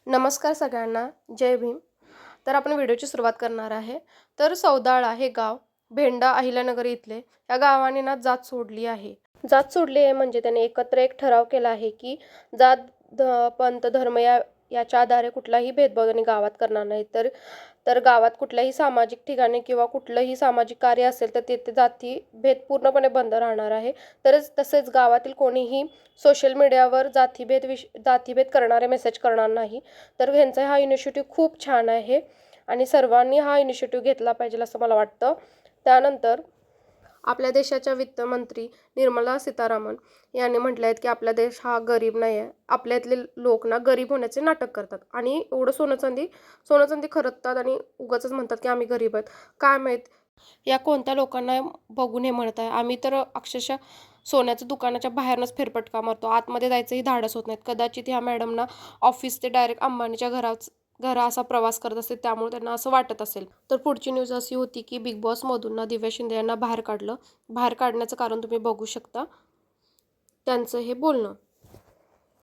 नमस्कार सगळ्यांना, जय भीम. तर आपण व्हिडिओची सुरुवात करणार आहे. तर सौदाळा हे गाव भेंडा अहिल्यानगर इथले या गावाने ना जात सोडली आहे. जात सोडली आहे म्हणजे त्याने एकत्र एक ठराव केला आहे की जात पंथ धर्म याच्या आधारे कुठलाही भेदभाव त्यांनी गावात करणार नाही. तर तर गावात कुठल्याही सामाजिक ठिकाणी किंवा कुठलंही सामाजिक कार्य असेल तर तिथे जाती भेद पूर्णपणे बंद राहणार आहे. तसेच गावातील कोणीही सोशल मीडियावर जातीभेद करणारे मेसेज करणार नाही. तर ह्यांचा हा इनिशिएटिव्ह खूप छान आहे आणि सर्वांनी हा इनिशिएटिव्ह घेतला पाहिजे असं मला वाटतं. त्यानंतर आपल्या देशाच्या वित्तमंत्री निर्मला सीतारामन यांनी म्हटलं आहे की आपला देश हा गरीब नाही आहे. आपल्यातले लोक ना गरीब होण्याचे नाटक करतात आणि एवढं सोनं चांदी खरदतात आणि उगाचच म्हणतात की आम्ही गरीब आहेत. काय माहीत या कोणत्या लोकांना बघून हे म्हणत आहे. आम्ही तर अक्षरशः सोन्याच्या दुकानाच्या बाहेरनच फेरफटका मारतो. आतमध्ये जायचंही धाडस होत नाहीत. कदाचित ह्या मॅडमना ऑफिस ते डायरेक्ट अंबानीच्या घरा असा प्रवास करत असेल, त्यामुळे त्यांना असं वाटत असेल. तर पुढची न्यूज अशी होती की बिग बॉसमधून ना दिव्या शिंदे यांना बाहेर काढलं. बाहेर काढण्याचं कारण तुम्ही बघू शकता त्यांचं हे बोलणं.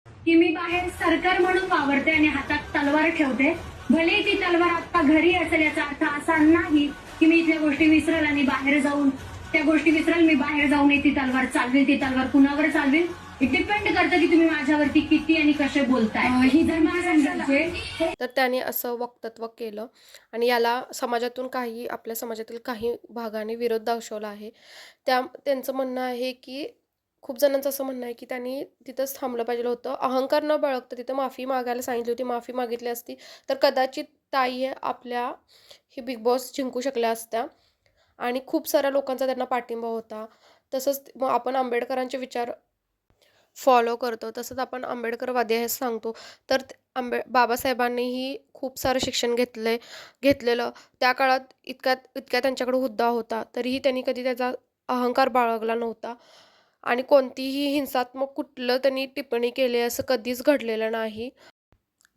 की मी बाहेर सरकार म्हणून वावरते आणि हातात तलवार ठेवते. भले ती तलवार आता घरी असेल याचा अर्थ असा नाही की मी इथल्या गोष्टी विसरेल आणि बाहेर जाऊन त्या गोष्टी विसरेल. मी बाहेर जाऊन ती तलवार चालवेल. ती तलवार कुणावर चालवेल इट डिपेंड करतं की तुम्ही माझ्यावरती किती आणि कसे बोलताय. ही जर महाराष्ट्राचे तर त्याने असं वक्तव्य केलं आणि याला आपल्या समाजातील काही भागाने विरोध दर्शवला आहे. त्यांचं म्हणणं आहे की खूप जणांचं असं म्हणणं आहे की त्यांनी तिथंच थांबलं पाहिजे होतं. अहंकार न बाळगता तिथं माफी मागायला सांगितली होती. माफी मागितली असती तर कदाचित ताई हे आपल्या ही बिग बॉस जिंकू शकल्या असत्या आणि खूप साऱ्या लोकांचा त्यांना पाठिंबा होता. तसंच मग आपण आंबेडकरांचे विचार फॉलो करतो तसंच आपण आंबेडकरवादी आहे सांगतो. तर बाबासाहेबांनीही खूप सारं शिक्षण घेतलेलं. त्या काळात इतक्या त्यांच्याकडे हुद्दा होता तरीही त्यांनी कधी त्याचा अहंकार बाळगला नव्हता आणि कोणतीही हिंसात्मक कुठलं त्यांनी टिप्पणी केली असं कधीच घडलेलं नाही.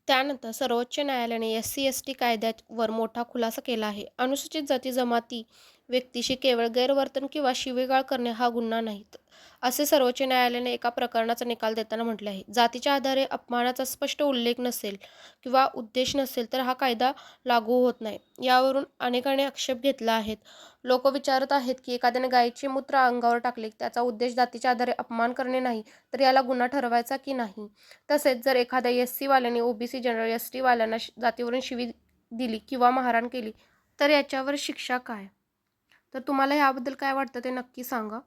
त्यानंतर सर्वोच्च न्यायालयाने SC/ST कायद्यावर मोठा खुलासा केला आहे. अनुसूचित जाती जमाती व्यक्तीशी केवळ गैरवर्तन किंवा शिवीगाळ करणे हा गुन्हा नाही, असे सर्वोच्च न्यायालयाने एका प्रकरणाचा निकाल देताना म्हटले आहे. जातीच्या आधारे अपमानाचा स्पष्ट उल्लेख नसेल किंवा उद्देश नसेल तर हा कायदा लागू होत नाही. यावरून अनेकांनी आक्षेप घेतला आहेत. लोक विचारत आहेत की एखाद्याने गायीचे मूत्र अंगावर टाकले, त्याचा उद्देश जातीच्या आधारे अपमान करणे नाही, तर याला गुन्हा ठरवायचा की नाही? तसेच जर एखाद्या SC वाल्याने OBC जनरल ST वाल्यांना जातीवरून शिवी दिली किंवा मारहाण केली तर याच्यावर शिक्षा काय? तर तुम्हाला याबद्दल काय वाटतं ते नक्की सांगा.